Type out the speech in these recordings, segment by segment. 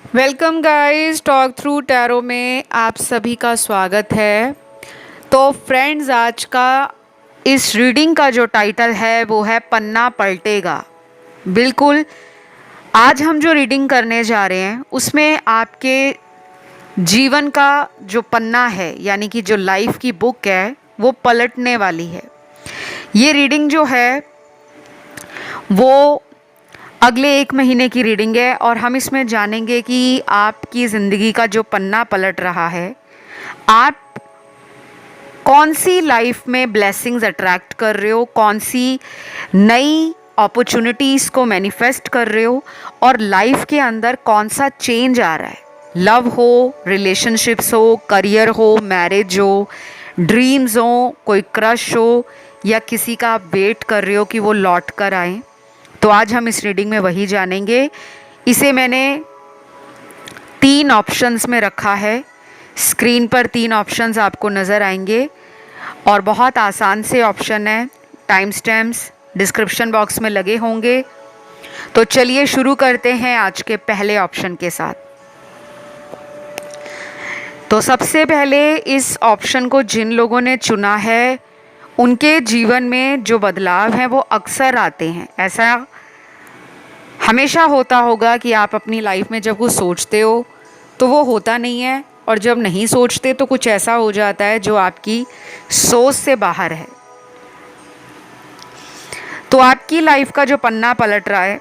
Welcome guys, talk through tarot में आप सभी का स्वागत है। तो फ्रेंड्स, आज का इस रीडिंग का जो टाइटल है वो है पन्ना पलटेगा। बिल्कुल, आज हम जो रीडिंग करने जा रहे हैं उसमें आपके जीवन का जो पन्ना है, यानी कि जो लाइफ की बुक है, वो पलटने वाली है। ये रीडिंग जो है वो अगले 1 महीने की रीडिंग है और हम इसमें जानेंगे कि आपकी ज़िंदगी का जो पन्ना पलट रहा है, आप कौन सी लाइफ में ब्लेसिंग्स अट्रैक्ट कर रहे हो, कौन सी नई अपॉर्चुनिटीज़ को मैनिफेस्ट कर रहे हो और लाइफ के अंदर कौन सा चेंज आ रहा है। लव हो, रिलेशनशिप्स हो, करियर हो, मैरिज हो, ड्रीम्स हो, कोई क्रश हो या किसी का आप वेट कर रहे हो कि वो लौट कर आए। तो आज हम इस रीडिंग में वही जानेंगे। इसे मैंने 3 ऑप्शंस में रखा है। स्क्रीन पर 3 ऑप्शंस आपको नज़र आएंगे और बहुत आसान से ऑप्शन है। टाइम स्टैम्प्स डिस्क्रिप्शन बॉक्स में लगे होंगे। तो चलिए शुरू करते हैं आज के पहले ऑप्शन के साथ। तो सबसे पहले इस ऑप्शन को जिन लोगों ने चुना है, उनके जीवन में जो बदलाव हैं वो अक्सर आते हैं। ऐसा हमेशा होता होगा कि आप अपनी लाइफ में जब कुछ सोचते हो तो वो होता नहीं है, और जब नहीं सोचते तो कुछ ऐसा हो जाता है जो आपकी सोच से बाहर है। तो आपकी लाइफ का जो पन्ना पलट रहा है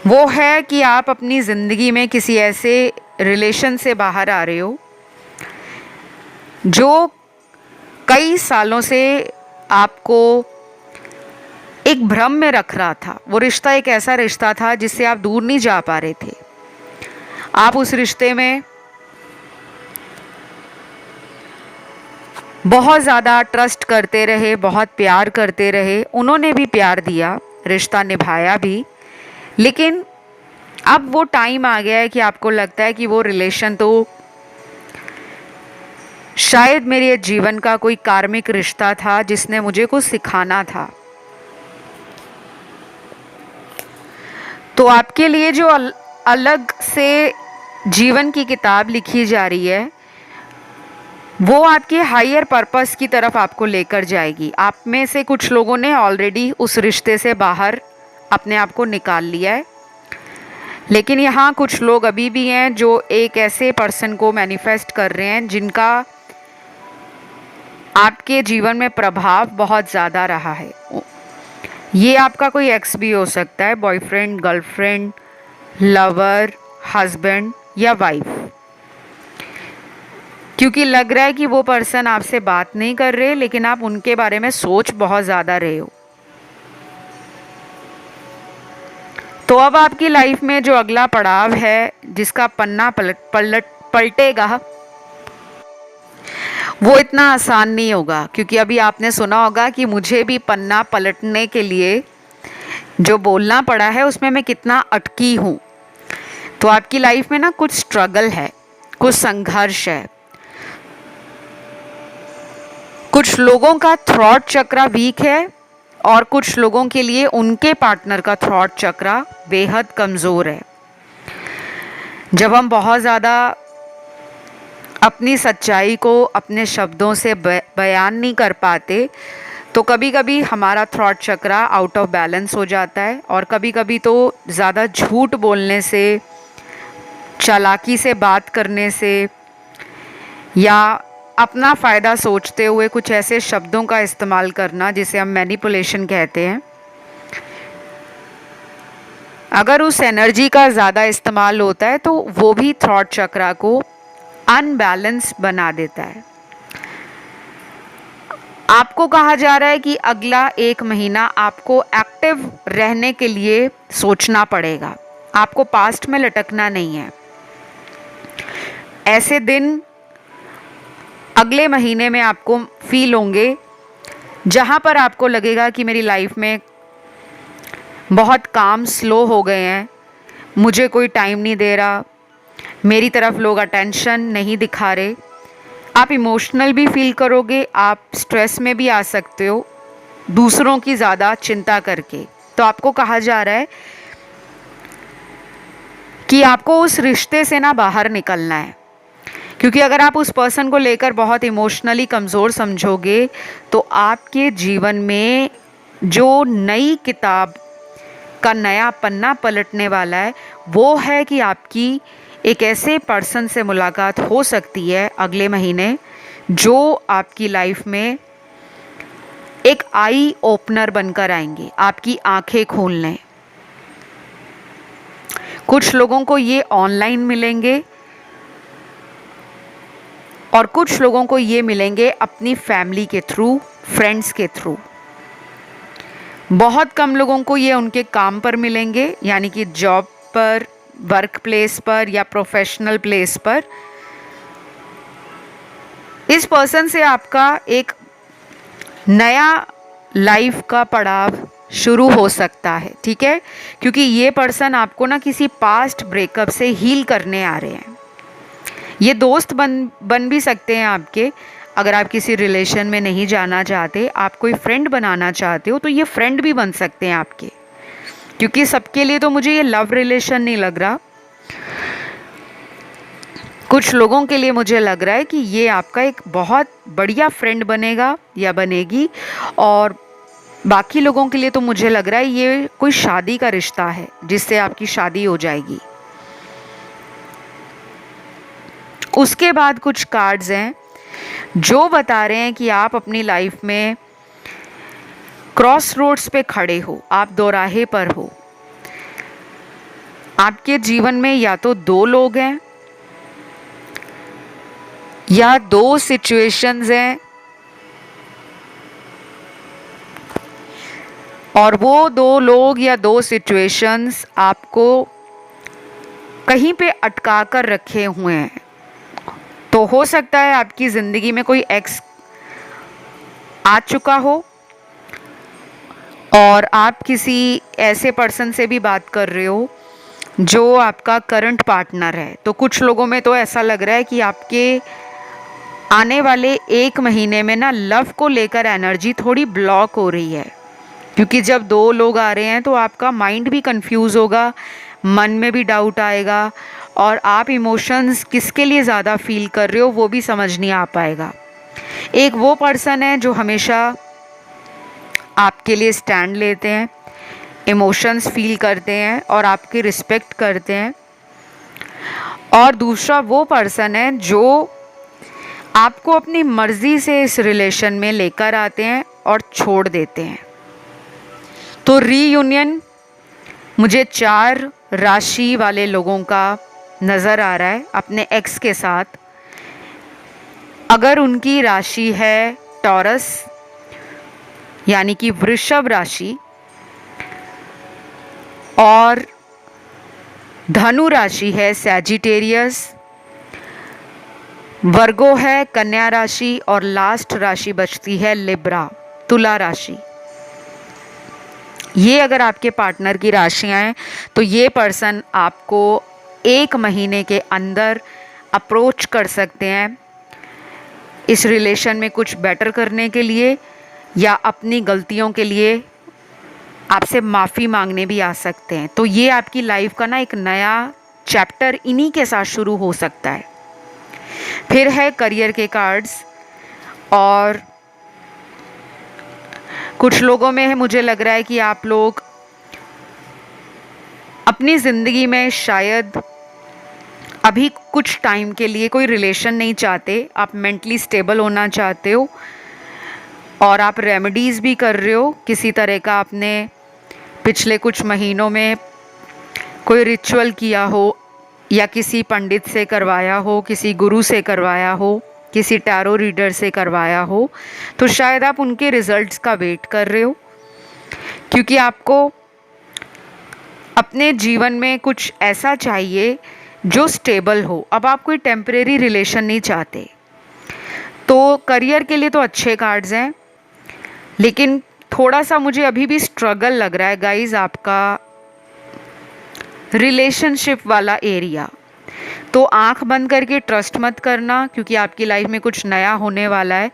वो है कि आप अपनी ज़िंदगी में किसी ऐसे रिलेशन से बाहर आ रहे हो जो कई सालों से आपको एक भ्रम में रख रहा था। वो रिश्ता एक ऐसा रिश्ता था जिससे आप दूर नहीं जा पा रहे थे। आप उस रिश्ते में बहुत ज़्यादा ट्रस्ट करते रहे, बहुत प्यार करते रहे, उन्होंने भी प्यार दिया, रिश्ता निभाया भी। लेकिन अब वो टाइम आ गया है कि आपको लगता है कि वो रिलेशन तो शायद मेरे जीवन का कोई कार्मिक रिश्ता था जिसने मुझे कुछ सिखाना था। तो आपके लिए जो अलग से जीवन की किताब लिखी जा रही है वो आपके हायर पर्पस की तरफ आपको लेकर जाएगी। आप में से कुछ लोगों ने ऑलरेडी उस रिश्ते से बाहर अपने आप को निकाल लिया है, लेकिन यहाँ कुछ लोग अभी भी हैं जो एक ऐसे पर्सन को मैनिफेस्ट कर रहे हैं जिनका आपके जीवन में प्रभाव बहुत ज़्यादा रहा है। ये आपका कोई एक्स भी हो सकता है, बॉयफ्रेंड, गर्लफ्रेंड, लवर, हस्बैंड या वाइफ, क्योंकि लग रहा है कि वो पर्सन आपसे बात नहीं कर रहे, लेकिन आप उनके बारे में सोच बहुत ज़्यादा रहे हो। तो अब आपकी लाइफ में जो अगला पड़ाव है जिसका पन्ना पलटेगा वो इतना आसान नहीं होगा, क्योंकि अभी आपने सुना होगा कि मुझे भी पन्ना पलटने के लिए जो बोलना पड़ा है उसमें मैं कितना अटकी हूँ। तो आपकी लाइफ में ना कुछ स्ट्रगल है, कुछ संघर्ष है। कुछ लोगों का थॉट चक्र वीक है और कुछ लोगों के लिए उनके पार्टनर का थॉट चक्र बेहद कमज़ोर है। जब हम बहुत ज़्यादा अपनी सच्चाई को अपने शब्दों से बयान नहीं कर पाते तो कभी कभी हमारा थॉट चक्र आउट ऑफ बैलेंस हो जाता है, और कभी कभी तो ज़्यादा झूठ बोलने से, चालाकी से बात करने से या अपना फ़ायदा सोचते हुए कुछ ऐसे शब्दों का इस्तेमाल करना जिसे हम मैनिपुलेशन कहते हैं, अगर उस एनर्जी का ज़्यादा इस्तेमाल होता है तो वो भी थॉट चक्र को अनबैलेंस बना देता है। आपको कहा जा रहा है कि अगला 1 महीना आपको एक्टिव रहने के लिए सोचना पड़ेगा। आपको पास्ट में लटकना नहीं है। ऐसे दिन अगले महीने में आपको फील होंगे जहाँ पर आपको लगेगा कि मेरी लाइफ में बहुत काम स्लो हो गए हैं, मुझे कोई टाइम नहीं दे रहा, मेरी तरफ लोग अटेंशन नहीं दिखा रहे। आप इमोशनल भी फील करोगे, आप स्ट्रेस में भी आ सकते हो दूसरों की ज़्यादा चिंता करके। तो आपको कहा जा रहा है कि आपको उस रिश्ते से ना बाहर निकलना है। क्योंकि अगर आप उस पर्सन को लेकर बहुत इमोशनली कमज़ोर समझोगे तो आपके जीवन में जो नई किताब का नया पन्ना पलटने वाला है वो है कि आपकी एक ऐसे पर्सन से मुलाकात हो सकती है अगले महीने जो आपकी लाइफ में एक आई ओपनर बनकर आएंगे, आपकी आंखें खोलने। कुछ लोगों को ये ऑनलाइन मिलेंगे और कुछ लोगों को ये मिलेंगे अपनी फैमिली के थ्रू, फ्रेंड्स के थ्रू। बहुत कम लोगों को ये उनके काम पर मिलेंगे, यानी कि जॉब पर, वर्क प्लेस पर या प्रोफेशनल प्लेस पर। इस पर्सन से आपका एक नया लाइफ का पड़ाव शुरू हो सकता है, ठीक है। क्योंकि ये पर्सन आपको ना किसी पास्ट ब्रेकअप से हील करने आ रहे हैं। ये दोस्त बन भी सकते हैं आपके। अगर आप किसी रिलेशन में नहीं जाना चाहते, आप कोई फ्रेंड बनाना चाहते हो तो ये फ्रेंड भी बन सकते हैं आपके। क्योंकि सबके लिए तो मुझे ये लव रिलेशन नहीं लग रहा। कुछ लोगों के लिए मुझे लग रहा है कि ये आपका एक बहुत बढ़िया फ्रेंड बनेगा या बनेगी, और बाकी लोगों के लिए तो मुझे लग रहा है ये कोई शादी का रिश्ता है जिससे आपकी शादी हो जाएगी। उसके बाद कुछ कार्ड्स हैं जो बता रहे हैं कि आप अपनी लाइफ में क्रॉस रोड्स पे खड़े हो, आप दोराहे पर हो। आपके जीवन में या तो दो लोग हैं या दो सिचुएशंस हैं, और वो दो लोग या दो सिचुएशंस आपको कहीं पे अटका कर रखे हुए हैं। तो हो सकता है आपकी ज़िंदगी में कोई एक्स आ चुका हो और आप किसी ऐसे पर्सन से भी बात कर रहे हो जो आपका करंट पार्टनर है। तो कुछ लोगों में तो ऐसा लग रहा है कि आपके आने वाले एक महीने में ना लव को लेकर एनर्जी थोड़ी ब्लॉक हो रही है। क्योंकि जब दो लोग आ रहे हैं तो आपका माइंड भी कंफ्यूज होगा, मन में भी डाउट आएगा, और आप इमोशंस किसके लिए ज़्यादा फील कर रहे हो वो भी समझ नहीं आ पाएगा। एक वो पर्सन है जो हमेशा आपके लिए स्टैंड लेते हैं, इमोशंस फील करते हैं और आपकी रिस्पेक्ट करते हैं। और दूसरा वो पर्सन है जो आपको अपनी मर्ज़ी से इस रिलेशन में लेकर आते हैं और छोड़ देते हैं। तो रीयूनियन मुझे 4 राशि वाले लोगों का नज़र आ रहा है अपने एक्स के साथ। अगर उनकी राशि है टॉरस यानी कि वृषभ राशि, और धनु राशि है सैजिटेरियस, वर्गो है कन्या राशि, और लास्ट राशि बचती है लिब्रा, तुला राशि। ये अगर आपके पार्टनर की राशियां हैं तो ये पर्सन आपको एक महीने के अंदर अप्रोच कर सकते हैं इस रिलेशन में कुछ बेटर करने के लिए, या अपनी गलतियों के लिए आपसे माफ़ी मांगने भी आ सकते हैं। तो ये आपकी लाइफ का ना एक नया चैप्टर इन्हीं के साथ शुरू हो सकता है। फिर है करियर के कार्ड्स, और कुछ लोगों में है मुझे लग रहा है कि आप लोग अपनी ज़िंदगी में शायद अभी कुछ टाइम के लिए कोई रिलेशन नहीं चाहते, आप मेंटली स्टेबल होना चाहते हो, और आप रेमेडीज़ भी कर रहे हो किसी तरह का। आपने पिछले कुछ महीनों में कोई रिचुअल किया हो, या किसी पंडित से करवाया हो, किसी गुरु से करवाया हो, किसी टैरो रीडर से करवाया हो, तो शायद आप उनके रिजल्ट्स का वेट कर रहे हो। क्योंकि आपको अपने जीवन में कुछ ऐसा चाहिए जो स्टेबल हो। अब आप कोई टेम्परेरी रिलेशन नहीं चाहते। तो करियर के लिए तो अच्छे कार्ड्स हैं, लेकिन थोड़ा सा मुझे अभी भी स्ट्रगल लग रहा है गाइस आपका रिलेशनशिप वाला एरिया। तो आंख बंद करके ट्रस्ट मत करना, क्योंकि आपकी लाइफ में कुछ नया होने वाला है।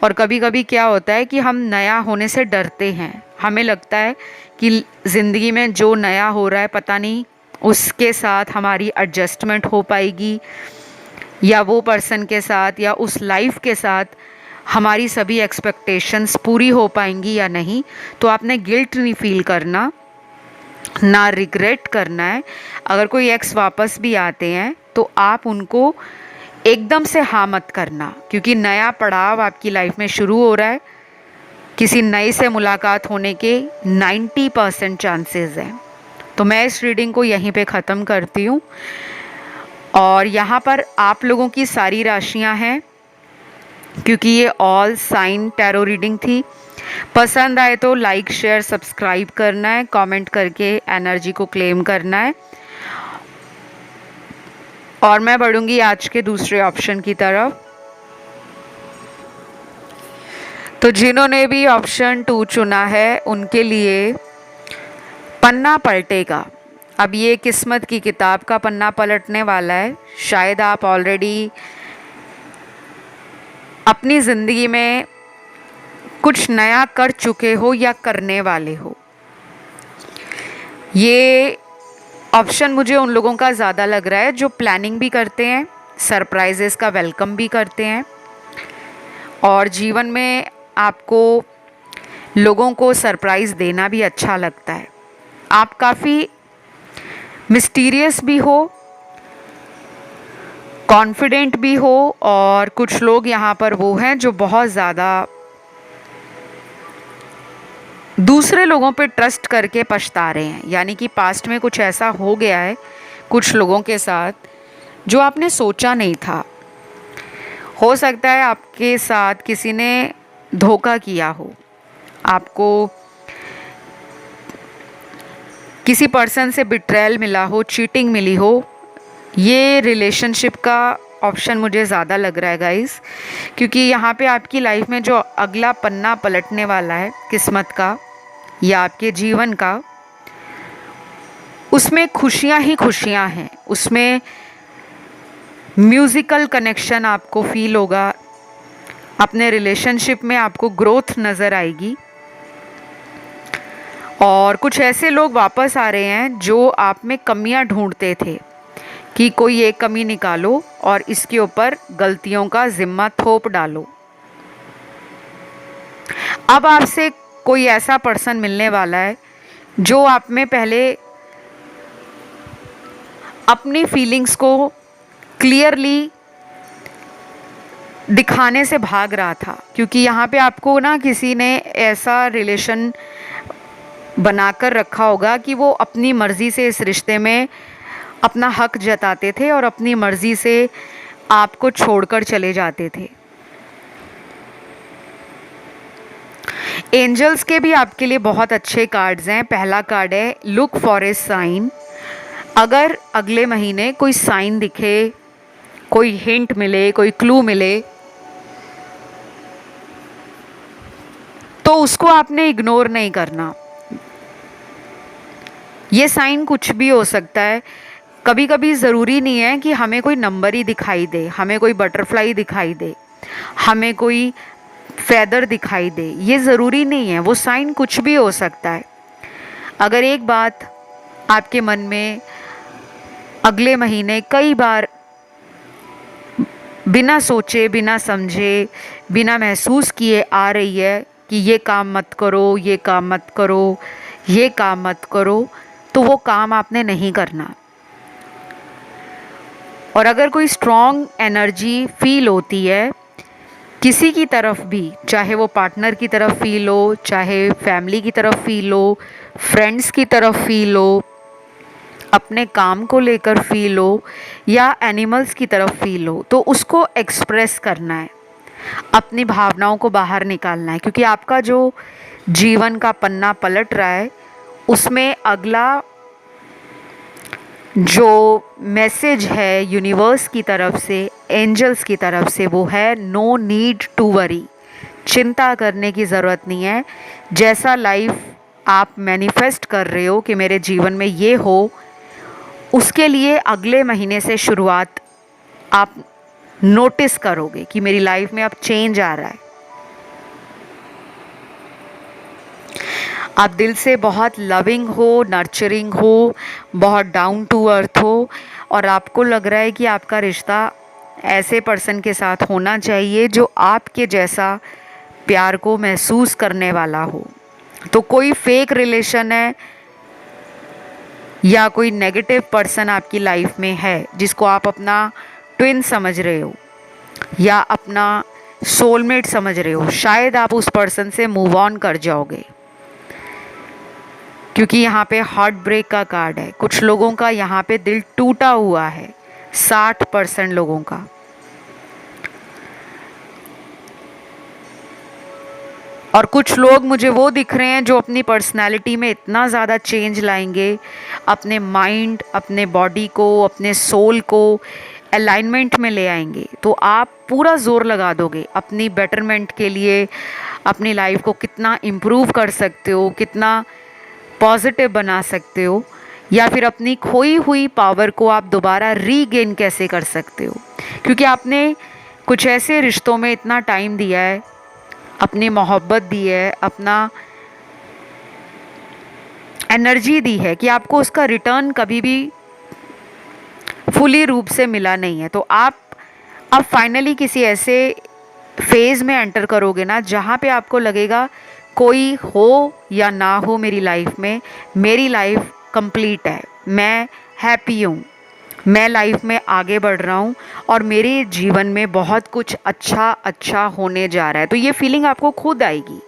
और कभी कभी क्या होता है कि हम नया होने से डरते हैं। हमें लगता है कि ज़िंदगी में जो नया हो रहा है पता नहीं उसके साथ हमारी एडजस्टमेंट हो पाएगी, या वो पर्सन के साथ या उस लाइफ के साथ हमारी सभी एक्सपेक्टेशंस पूरी हो पाएंगी या नहीं। तो आपने गिल्ट नहीं फील करना, ना रिग्रेट करना है। अगर कोई एक्स वापस भी आते हैं तो आप उनको एकदम से हाँ मत करना, क्योंकि नया पड़ाव आपकी लाइफ में शुरू हो रहा है। किसी नए से मुलाकात होने के 90% चांसेस हैं। तो मैं इस रीडिंग को यहीं पे ख़त्म करती हूँ। और यहाँ पर आप लोगों की सारी राशियाँ हैं, क्योंकि ये ऑल साइन टैरो रीडिंग थी। पसंद आए तो लाइक शेयर सब्सक्राइब करना है, कमेंट करके एनर्जी को क्लेम करना है। और मैं बढ़ूंगी आज के दूसरे ऑप्शन की तरफ। तो जिन्होंने भी ऑप्शन 2 चुना है उनके लिए पन्ना पलटेगा। अब ये किस्मत की किताब का पन्ना पलटने वाला है। शायद आप ऑलरेडी अपनी ज़िंदगी में कुछ नया कर चुके हो या करने वाले हो। ये ऑप्शन मुझे उन लोगों का ज़्यादा लग रहा है जो प्लानिंग भी करते हैं, सरप्राइजेस का वेलकम भी करते हैं, और जीवन में आपको लोगों को सरप्राइज़ देना भी अच्छा लगता है। आप काफ़ी मिस्टीरियस भी हो, कॉन्फिडेंट भी हो, और कुछ लोग यहाँ पर वो हैं जो बहुत ज़्यादा दूसरे लोगों पे ट्रस्ट करके पछता रहे हैं। यानी कि पास्ट में कुछ ऐसा हो गया है कुछ लोगों के साथ जो आपने सोचा नहीं था। हो सकता है आपके साथ किसी ने धोखा किया हो, आपको किसी पर्सन से बिट्रेयल मिला हो, चीटिंग मिली हो। ये रिलेशनशिप का ऑप्शन मुझे ज़्यादा लग रहा है गाइस, क्योंकि यहाँ पे आपकी लाइफ में जो अगला पन्ना पलटने वाला है किस्मत का या आपके जीवन का, उसमें खुशियाँ ही खुशियाँ हैं। उसमें म्यूज़िकल कनेक्शन आपको फील होगा, अपने रिलेशनशिप में आपको ग्रोथ नज़र आएगी, और कुछ ऐसे लोग वापस आ रहे हैं जो आप में कमियां ढूंढते थे कि कोई एक कमी निकालो और इसके ऊपर गलतियों का जिम्मा थोप डालो। अब आपसे कोई ऐसा पर्सन मिलने वाला है जो आप में पहले अपनी फीलिंग्स को क्लियरली दिखाने से भाग रहा था, क्योंकि यहाँ पे आपको ना किसी ने ऐसा रिलेशन बनाकर रखा होगा कि वो अपनी मर्ज़ी से इस रिश्ते में अपना हक जताते थे और अपनी मर्ज़ी से आपको छोड़कर चले जाते थे। एंजल्स के भी आपके लिए बहुत अच्छे कार्ड्स हैं। पहला कार्ड है लुक फॉर ए साइन। अगर अगले महीने कोई साइन दिखे, कोई हिंट मिले, कोई क्लू मिले, तो उसको आपने इग्नोर नहीं करना। ये साइन कुछ भी हो सकता है। कभी कभी ज़रूरी नहीं है कि हमें कोई नंबर ही दिखाई दे, हमें कोई बटरफ्लाई दिखाई दे, हमें कोई फैदर दिखाई दे, ये ज़रूरी नहीं है। वो साइन कुछ भी हो सकता है। अगर एक बात आपके मन में अगले महीने कई बार बिना सोचे, बिना समझे, बिना महसूस किए आ रही है कि ये काम मत करो, ये काम मत करो, ये काम मत करो, तो वो काम आपने नहीं करना। और अगर कोई स्ट्रॉन्ग एनर्जी फील होती है किसी की तरफ भी, चाहे वो पार्टनर की तरफ फील हो, चाहे फैमिली की तरफ फील हो, फ्रेंड्स की तरफ फील हो, अपने काम को लेकर फील हो, या एनिमल्स की तरफ फील हो, तो उसको एक्सप्रेस करना है, अपनी भावनाओं को बाहर निकालना है। क्योंकि आपका जो जीवन का पन्ना पलट रहा है उसमें अगला जो मैसेज है यूनिवर्स की तरफ से, एंजल्स की तरफ से, वो है नो नीड टू वरी। चिंता करने की ज़रूरत नहीं है। जैसा लाइफ आप मैनिफेस्ट कर रहे हो कि मेरे जीवन में ये हो, उसके लिए अगले महीने से शुरुआत आप नोटिस करोगे कि मेरी लाइफ में अब चेंज आ रहा है। आप दिल से बहुत लविंग हो, नर्चरिंग हो, बहुत डाउन टू अर्थ हो, और आपको लग रहा है कि आपका रिश्ता ऐसे पर्सन के साथ होना चाहिए जो आपके जैसा प्यार को महसूस करने वाला हो। तो कोई फेक रिलेशन है या कोई नेगेटिव पर्सन आपकी लाइफ में है जिसको आप अपना ट्विन समझ रहे हो या अपना सोलमेट समझ रहे हो, शायद आप उस पर्सन से मूव ऑन कर जाओगे, क्योंकि यहाँ पे हार्ट ब्रेक का कार्ड है। कुछ लोगों का यहाँ पे दिल टूटा हुआ है, 60% लोगों का। और कुछ लोग मुझे वो दिख रहे हैं जो अपनी पर्सनालिटी में इतना ज़्यादा चेंज लाएंगे, अपने माइंड, अपने बॉडी को, अपने सोल को अलाइनमेंट में ले आएंगे। तो आप पूरा जोर लगा दोगे अपनी बेटरमेंट के लिए, अपनी लाइफ को कितना इम्प्रूव कर सकते हो, कितना पॉजिटिव बना सकते हो, या फिर अपनी खोई हुई पावर को आप दोबारा रीगेन कैसे कर सकते हो। क्योंकि आपने कुछ ऐसे रिश्तों में इतना टाइम दिया है, अपनी मोहब्बत दी है, अपना एनर्जी दी है कि आपको उसका रिटर्न कभी भी फुली रूप से मिला नहीं है। तो आप अब फाइनली किसी ऐसे फेज़ में एंटर करोगे ना जहाँ पे आपको लगेगा कोई हो या ना हो मेरी लाइफ में, मेरी लाइफ कंप्लीट है, मैं हैप्पी हूँ, मैं लाइफ में आगे बढ़ रहा हूँ और मेरे जीवन में बहुत कुछ अच्छा अच्छा होने जा रहा है। तो ये फीलिंग आपको खुद आएगी,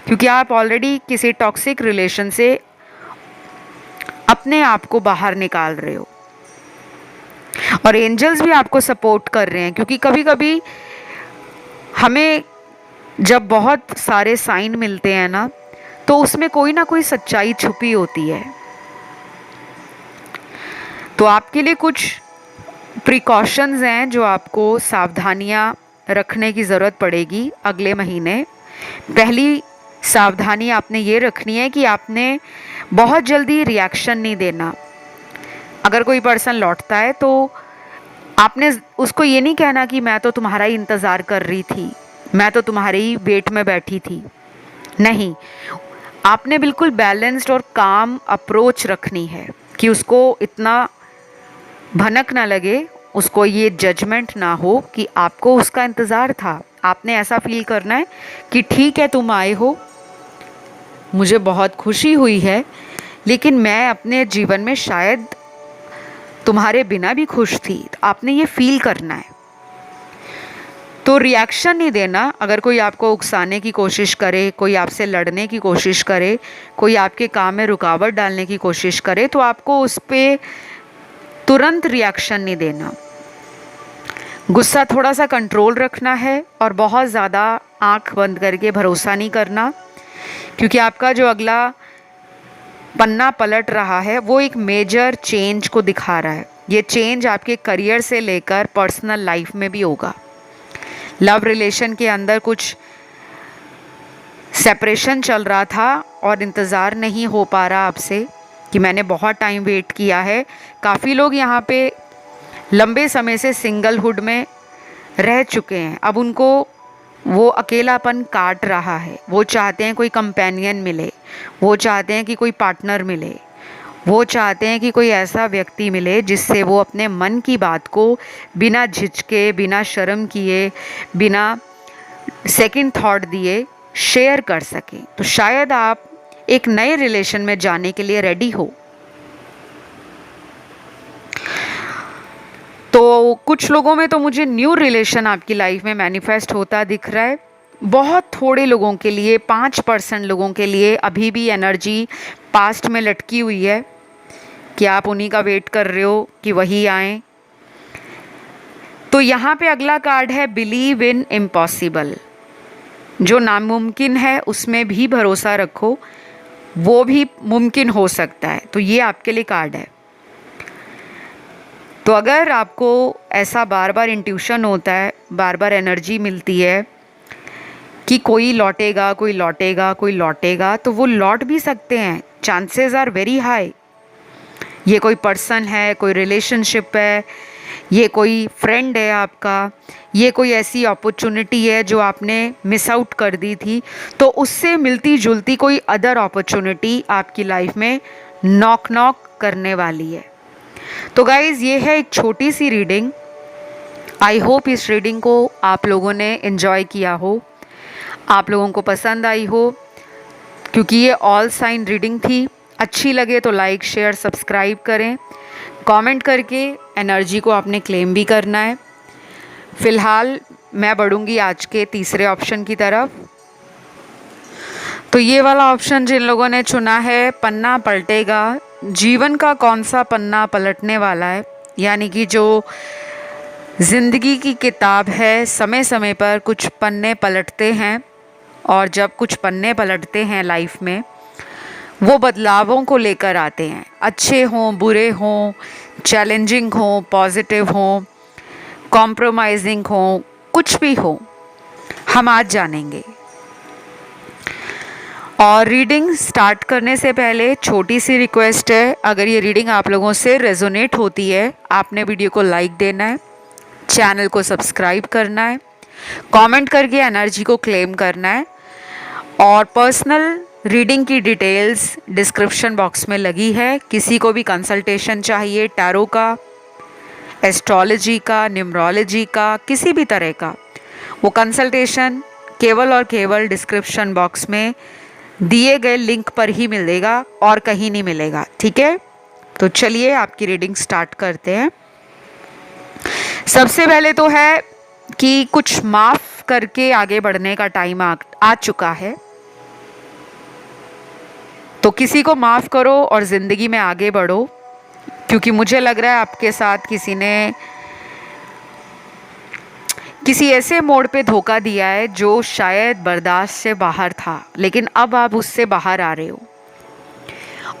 क्योंकि आप ऑलरेडी किसी टॉक्सिक रिलेशन से अपने आप को बाहर निकाल रहे हो और एंजल्स भी आपको सपोर्ट कर रहे हैं। क्योंकि कभी कभी हमें जब बहुत सारे साइन मिलते हैं ना, तो उसमें कोई ना कोई सच्चाई छुपी होती है। तो आपके लिए कुछ प्रिकॉशंस हैं जो आपको सावधानियां रखने की ज़रूरत पड़ेगी अगले महीने। पहली सावधानी आपने ये रखनी है कि आपने बहुत जल्दी रिएक्शन नहीं देना। अगर कोई पर्सन लौटता है तो आपने उसको ये नहीं कहना कि मैं तो तुम्हारा ही इंतज़ार कर रही थी, मैं तो तुम्हारे ही वेट में बैठी थी। नहीं, आपने बिल्कुल बैलेंस्ड और काम अप्रोच रखनी है कि उसको इतना भनक ना लगे, उसको ये जजमेंट ना हो कि आपको उसका इंतज़ार था। आपने ऐसा फील करना है कि ठीक है तुम आए हो, मुझे बहुत खुशी हुई है, लेकिन मैं अपने जीवन में शायद तुम्हारे बिना भी खुश थी। आपने ये फील करना है। तो रिएक्शन नहीं देना। अगर कोई आपको उकसाने की कोशिश करे, कोई आपसे लड़ने की कोशिश करे, कोई आपके काम में रुकावट डालने की कोशिश करे, तो आपको उस पर तुरंत रिएक्शन नहीं देना। गुस्सा थोड़ा सा कंट्रोल रखना है और बहुत ज़्यादा आंख बंद करके भरोसा नहीं करना, क्योंकि आपका जो अगला पन्ना पलट रहा है वो एक मेजर चेंज को दिखा रहा है। ये चेंज आपके करियर से लेकर पर्सनल लाइफ में भी होगा। लव रिलेशन के अंदर कुछ सेपरेशन चल रहा था और इंतज़ार नहीं हो पा रहा आपसे कि मैंने बहुत टाइम वेट किया है। काफ़ी लोग यहाँ पे लंबे समय से सिंगलहुड में रह चुके हैं, अब उनको वो अकेलापन काट रहा है। वो चाहते हैं कोई कंपेनियन मिले, वो चाहते हैं कि कोई पार्टनर मिले, वो चाहते हैं कि कोई ऐसा व्यक्ति मिले जिससे वो अपने मन की बात को बिना झिझके, बिना शर्म किए, बिना सेकंड थॉट दिए शेयर कर सकें। तो शायद आप एक नए रिलेशन में जाने के लिए रेडी हो। तो कुछ लोगों में तो मुझे न्यू रिलेशन आपकी लाइफ में मैनिफेस्ट होता दिख रहा है। बहुत थोड़े लोगों के लिए, 5% लोगों के लिए अभी भी एनर्जी पास्ट में लटकी हुई है कि आप उन्हीं का वेट कर रहे हो कि वही आए। तो यहाँ पे अगला कार्ड है बिलीव इन इम्पॉसिबल। जो नामुमकिन है उसमें भी भरोसा रखो, वो भी मुमकिन हो सकता है। तो ये आपके लिए कार्ड है। तो अगर आपको ऐसा बार बार इंट्यूशन होता है, बार बार एनर्जी मिलती है कि कोई लौटेगा, कोई लौटेगा, कोई लौटेगा, तो वो लौट भी सकते हैं। Chances are very high. ये कोई पर्सन है, कोई रिलेशनशिप है, ये कोई फ्रेंड है आपका, ये कोई ऐसी अपॉर्चुनिटी है जो आपने मिस आउट कर दी थी, तो उससे मिलती जुलती कोई अदर अपॉर्चुनिटी आपकी लाइफ में नॉक नॉक करने वाली है। तो गाइज़, ये है एक छोटी सी रीडिंग। आई होप इस रीडिंग को आप लोगों ने एंजॉय किया हो, आप लोगों को पसंद आई हो, क्योंकि ये ऑल साइन रीडिंग थी। अच्छी लगे तो लाइक शेयर सब्सक्राइब करें, कमेंट करके एनर्जी को आपने क्लेम भी करना है। फ़िलहाल मैं बढ़ूँगी आज के तीसरे ऑप्शन की तरफ। तो ये वाला ऑप्शन जिन लोगों ने चुना है, पन्ना पलटेगा, जीवन का कौन सा पन्ना पलटने वाला है, यानी कि जो ज़िंदगी की किताब है, समय समय पर कुछ पन्ने पलटते हैं, और जब कुछ पन्ने पलटते हैं लाइफ में, वो बदलावों को लेकर आते हैं। अच्छे हों, बुरे हों, चैलेंजिंग हों, पॉजिटिव हों, कॉम्प्रोमाइजिंग हों, कुछ भी हो, हम आज जानेंगे। और रीडिंग स्टार्ट करने से पहले छोटी सी रिक्वेस्ट है, अगर ये रीडिंग आप लोगों से रेजोनेट होती है, आपने वीडियो को लाइक देना है, चैनल को सब्सक्राइब करना है, कमेंट करके एनर्जी को क्लेम करना है, और पर्सनल रीडिंग की डिटेल्स डिस्क्रिप्शन बॉक्स में लगी है। किसी को भी कंसल्टेशन चाहिए, टैरो का, एस्ट्रोलॉजी का, न्यूमरोलॉजी का, किसी भी तरह का, वो कंसल्टेशन केवल और केवल डिस्क्रिप्शन बॉक्स में दिए गए लिंक पर ही मिलेगा और कहीं नहीं मिलेगा, ठीक है। तो चलिए आपकी रीडिंग स्टार्ट करते हैं। सबसे पहले तो है कि कुछ माफ़ करके आगे बढ़ने का टाइम आ चुका है। तो किसी को माफ़ करो और ज़िंदगी में आगे बढ़ो, क्योंकि मुझे लग रहा है आपके साथ किसी ने किसी ऐसे मोड़ पे धोखा दिया है जो शायद बर्दाश्त से बाहर था, लेकिन अब आप उससे बाहर आ रहे हो।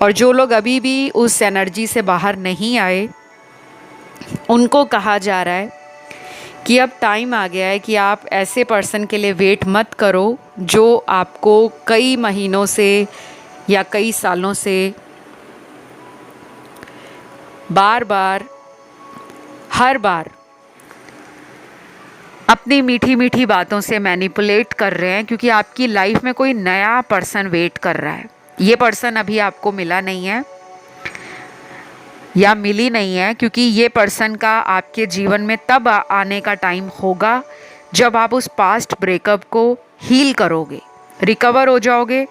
और जो लोग अभी भी उस एनर्जी से बाहर नहीं आए, उनको कहा जा रहा है कि अब टाइम आ गया है कि आप ऐसे पर्सन के लिए वेट मत करो जो आपको कई महीनों से या कई सालों से बार बार हर बार अपनी मीठी मीठी बातों से मैनिपुलेट कर रहे हैं, क्योंकि आपकी लाइफ में कोई नया पर्सन वेट कर रहा है। ये पर्सन अभी आपको मिला नहीं है या मिली नहीं है, क्योंकि ये पर्सन का आपके जीवन में तब आने का टाइम होगा जब आप उस पास्ट ब्रेकअप को हील करोगे, रिकवर हो जाओगे,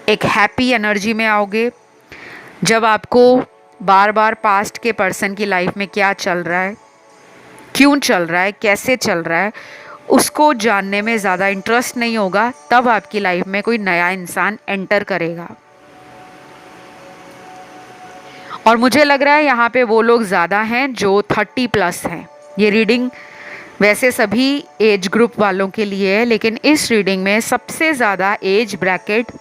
एक हैप्पी एनर्जी में आओगे। जब आपको बार बार पास्ट के पर्सन की लाइफ में क्या चल रहा है, क्यों चल रहा है, कैसे चल रहा है, उसको जानने में ज़्यादा इंटरेस्ट नहीं होगा, तब आपकी लाइफ में कोई नया इंसान एंटर करेगा। और मुझे लग रहा है यहाँ पे वो लोग ज़्यादा हैं जो 30+ हैं। ये रीडिंग वैसे सभी एज ग्रुप वालों के लिए है, लेकिन इस रीडिंग में सबसे ज़्यादा एज ब्रैकेट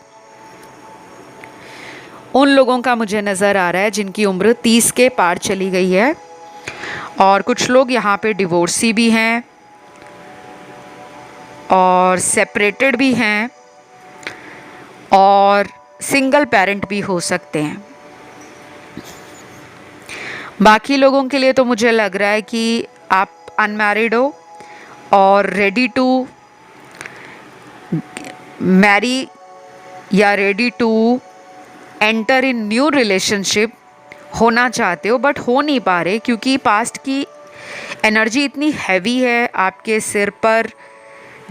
उन लोगों का मुझे नज़र आ रहा है जिनकी उम्र 30 के पार चली गई है। और कुछ लोग यहाँ पे डिवोर्सी भी हैं और सेपरेटेड भी हैं और सिंगल पेरेंट भी हो सकते हैं। बाकी लोगों के लिए तो मुझे लग रहा है कि आप अनमैरिड हो और रेडी टू मैरी या ready to enter in new relationship होना चाहते हो, बट हो नहीं पा रहे, क्योंकि पास्ट की एनर्जी इतनी हैवी है आपके सिर पर,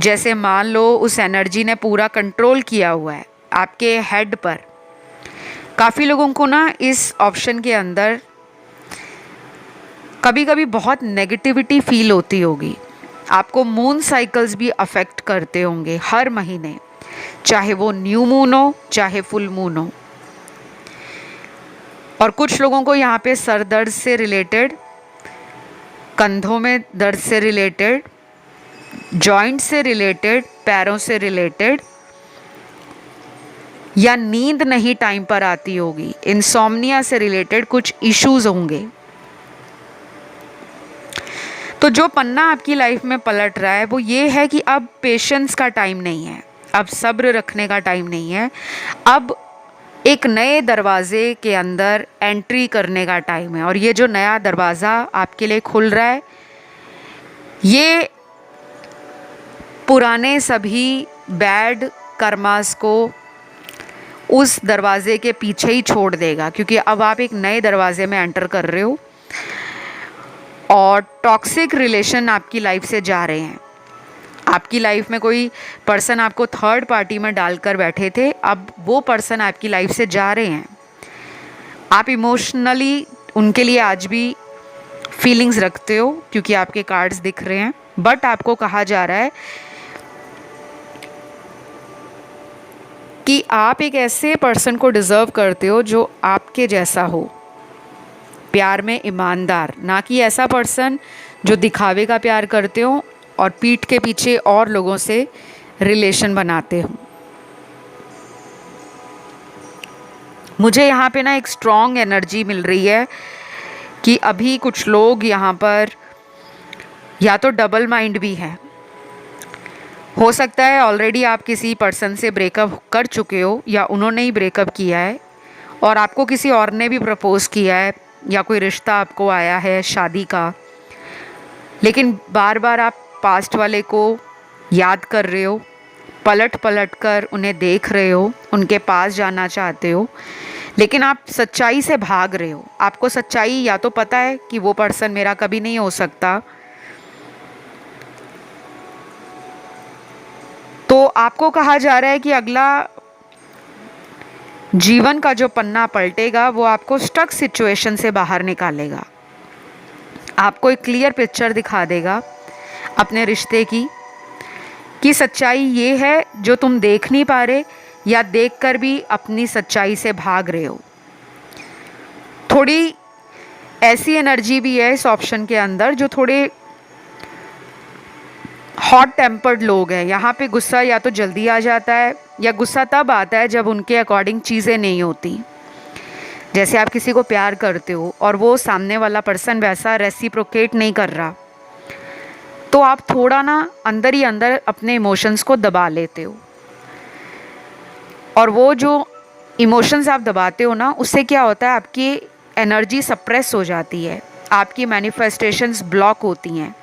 जैसे मान लो उस एनर्जी ने पूरा कंट्रोल किया हुआ है आपके हेड पर। काफ़ी लोगों को ना इस ऑप्शन के अंदर कभी कभी बहुत नेगेटिविटी फील होती होगी। आपको मून साइकिल्स भी अफेक्ट करते होंगे हर महीने, चाहे वो न्यू मून हो चाहे फुल मून हो। और कुछ लोगों को यहाँ पे सर दर्द से रिलेटेड, कंधों में दर्द से रिलेटेड, जॉइंट से रिलेटेड, पैरों से रिलेटेड, या नींद नहीं टाइम पर आती होगी, इंसोम्निया से रिलेटेड कुछ इश्यूज होंगे। तो जो पन्ना आपकी लाइफ में पलट रहा है वो ये है कि अब पेशेंस का टाइम नहीं है, अब सब्र रखने का टाइम नहीं है, अब एक नए दरवाज़े के अंदर एंट्री करने का टाइम है। और ये जो नया दरवाज़ा आपके लिए खुल रहा है, ये पुराने सभी बैड कर्मास को उस दरवाज़े के पीछे ही छोड़ देगा, क्योंकि अब आप एक नए दरवाज़े में एंटर कर रहे हो और टॉक्सिक रिलेशन आपकी लाइफ से जा रहे हैं। आपकी लाइफ में कोई पर्सन आपको थर्ड पार्टी में डालकर बैठे थे, अब वो पर्सन आपकी लाइफ से जा रहे हैं। आप इमोशनली उनके लिए आज भी फीलिंग्स रखते हो, क्योंकि आपके कार्ड्स दिख रहे हैं। बट आपको कहा जा रहा है कि आप एक ऐसे पर्सन को डिज़र्व करते हो जो आपके जैसा हो, प्यार में ईमानदार, ना कि ऐसा पर्सन जो दिखावे का प्यार करते हो और पीठ के पीछे और लोगों से रिलेशन बनाते हो। मुझे यहाँ पे ना एक स्ट्रॉन्ग एनर्जी मिल रही है कि अभी कुछ लोग यहाँ पर या तो डबल माइंड भी हैं। हो सकता है ऑलरेडी आप किसी पर्सन से ब्रेकअप कर चुके हो, या उन्होंने ही ब्रेकअप किया है और आपको किसी और ने भी प्रपोज़ किया है, या कोई रिश्ता आपको आया है शादी का, लेकिन बार बार आप पास्ट वाले को याद कर रहे हो, पलट पलट कर उन्हें देख रहे हो, उनके पास जाना चाहते हो, लेकिन आप सच्चाई से भाग रहे हो। आपको सच्चाई या तो पता है कि वो पर्सन मेरा कभी नहीं हो सकता, तो आपको कहा जा रहा है कि अगला जीवन का जो पन्ना पलटेगा वो आपको स्टक सिचुएशन से बाहर निकालेगा, आपको एक क्लियर पिक्चर दिखा देगा अपने रिश्ते की, कि सच्चाई ये है जो तुम देख नहीं पा रहे, या देखकर भी अपनी सच्चाई से भाग रहे हो। थोड़ी ऐसी एनर्जी भी है इस ऑप्शन के अंदर जो थोड़े हॉट टेम्पर्ड लोग हैं। यहाँ पे गुस्सा या तो जल्दी आ जाता है, या गुस्सा तब आता है जब उनके अकॉर्डिंग चीज़ें नहीं होती। जैसे आप किसी को प्यार करते हो और वो सामने वाला पर्सन वैसा रेसिप्रोकेट नहीं कर रहा, तो आप थोड़ा ना अंदर ही अंदर अपने इमोशंस को दबा लेते हो, और वो जो इमोशंस आप दबाते हो ना, उससे क्या होता है, आपकी एनर्जी सप्रेस हो जाती है, आपकी मैनिफेस्टेशंस ब्लॉक होती हैं।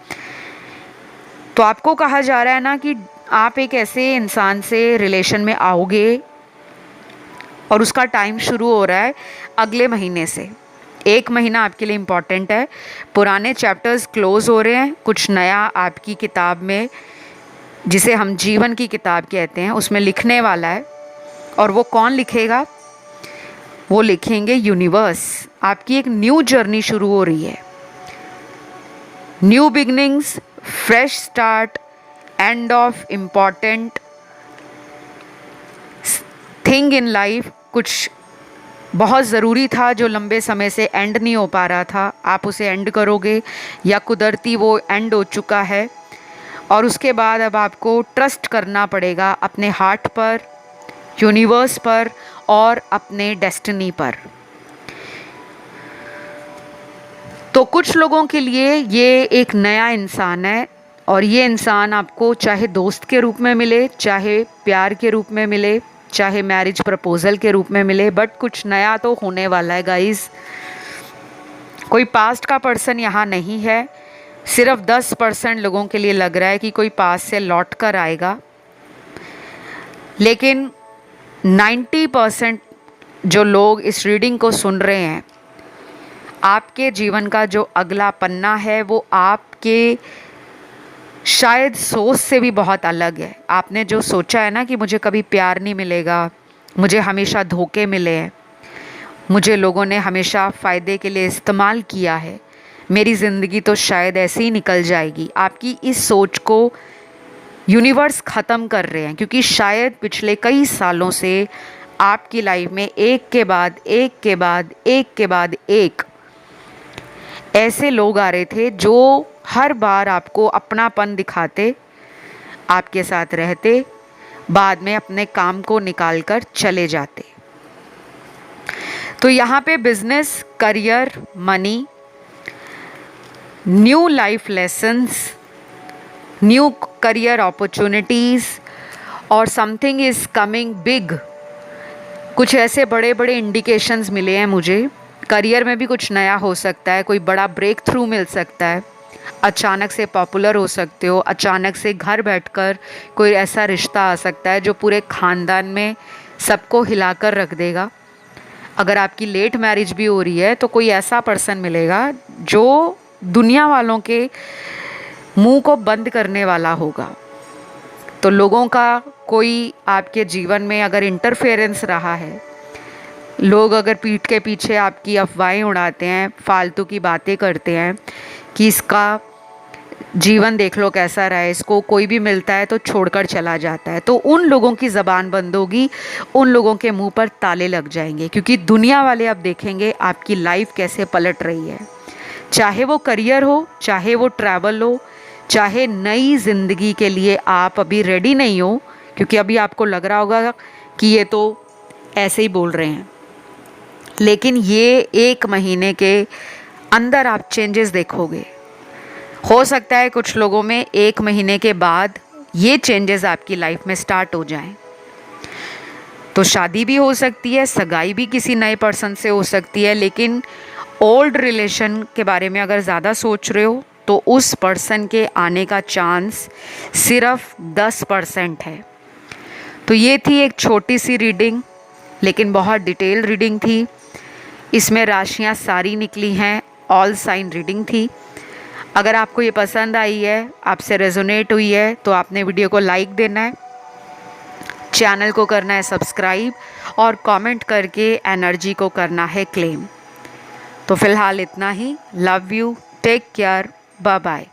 तो आपको कहा जा रहा है ना कि आप एक ऐसे इंसान से रिलेशन में आओगे, और उसका टाइम शुरू हो रहा है अगले महीने से। 1 महीना आपके लिए इम्पॉर्टेंट है। पुराने चैप्टर्स क्लोज़ हो रहे हैं, कुछ नया आपकी किताब में, जिसे हम जीवन की किताब कहते हैं, उसमें लिखने वाला है। और वो कौन लिखेगा? वो लिखेंगे यूनिवर्स। आपकी एक न्यू जर्नी शुरू हो रही है, new beginnings, fresh start, end of important thing in life. कुछ बहुत ज़रूरी था जो लंबे समय से एंड नहीं हो पा रहा था, आप उसे एंड करोगे, या कुदरती वो एंड हो चुका है। और उसके बाद अब आपको ट्रस्ट करना पड़ेगा अपने हार्ट पर, यूनिवर्स पर, और अपने डेस्टिनी पर। तो कुछ लोगों के लिए ये एक नया इंसान है, और ये इंसान आपको चाहे दोस्त के रूप में मिले, चाहे प्यार के रूप में मिले, चाहे मैरिज प्रपोजल के रूप में मिले, बट कुछ नया तो होने वाला है गाइस। कोई पास्ट का पर्सन यहाँ नहीं है। सिर्फ 10% लोगों के लिए लग रहा है कि कोई पास्ट से लौट कर आएगा, लेकिन 90% जो लोग इस रीडिंग को सुन रहे हैं, आपके जीवन का जो अगला पन्ना है वो आपके शायद सोच से भी बहुत अलग है। आपने जो सोचा है ना कि मुझे कभी प्यार नहीं मिलेगा, मुझे हमेशा धोखे मिले हैं, मुझे लोगों ने हमेशा फ़ायदे के लिए इस्तेमाल किया है, मेरी ज़िंदगी तो शायद ऐसे ही निकल जाएगी। आपकी इस सोच को यूनिवर्स ख़त्म कर रहे हैं, क्योंकि शायद पिछले कई सालों से आपकी लाइफ में एक के बाद एक के बाद एक के बाद एक ऐसे लोग आ रहे थे जो हर बार आपको अपनापन दिखाते, आपके साथ रहते, बाद में अपने काम को निकाल कर चले जाते। तो यहाँ पे business, career, money, new life lessons, new career opportunities, और समथिंग इज़ कमिंग बिग कुछ ऐसे बड़े बड़े इंडिकेशंस मिले हैं मुझे। करियर में भी कुछ नया हो सकता है, कोई बड़ा ब्रेक थ्रू मिल सकता है, अचानक से पॉपुलर हो सकते हो, अचानक से घर बैठकर कोई ऐसा रिश्ता आ सकता है जो पूरे ख़ानदान में सबको हिलाकर रख देगा। अगर आपकी लेट मैरिज भी हो रही है तो कोई ऐसा पर्सन मिलेगा जो दुनिया वालों के मुंह को बंद करने वाला होगा। तो लोगों का कोई आपके जीवन में अगर इंटरफेरेंस रहा है, लोग अगर पीठ के पीछे आपकी अफवाहें उड़ाते हैं, फालतू की बातें करते हैं कि इसका जीवन देख लो कैसा रहा है, इसको कोई भी मिलता है तो छोड़कर चला जाता है, तो उन लोगों की ज़बान बंद होगी, उन लोगों के मुंह पर ताले लग जाएंगे। क्योंकि दुनिया वाले अब देखेंगे आपकी लाइफ कैसे पलट रही है। चाहे वो करियर हो, चाहे वो ट्रैवल हो, चाहे नई ज़िंदगी के लिए आप अभी रेडी नहीं हो, क्योंकि अभी आपको लग रहा होगा कि ये तो ऐसे ही बोल रहे हैं, लेकिन ये 1 महीने के अंदर आप चेंजेस देखोगे। हो सकता है कुछ लोगों में 1 महीने के बाद ये चेंजेस आपकी लाइफ में स्टार्ट हो जाएं। तो शादी भी हो सकती है, सगाई भी किसी नए पर्सन से हो सकती है, लेकिन ओल्ड रिलेशन के बारे में अगर ज़्यादा सोच रहे हो तो उस पर्सन के आने का चांस सिर्फ 10% है। तो ये थी एक छोटी सी रीडिंग, लेकिन बहुत डिटेल रीडिंग थी। इसमें राशियाँ सारी निकली हैं, ऑल साइन रीडिंग थी। अगर आपको ये पसंद आई है, आपसे रेजोनेट हुई है, तो आपने वीडियो को लाइक देना है, चैनल को करना है सब्सक्राइब और कमेंट करके एनर्जी को करना है क्लेम। तो फिलहाल इतना ही। Love you, take care, bye bye.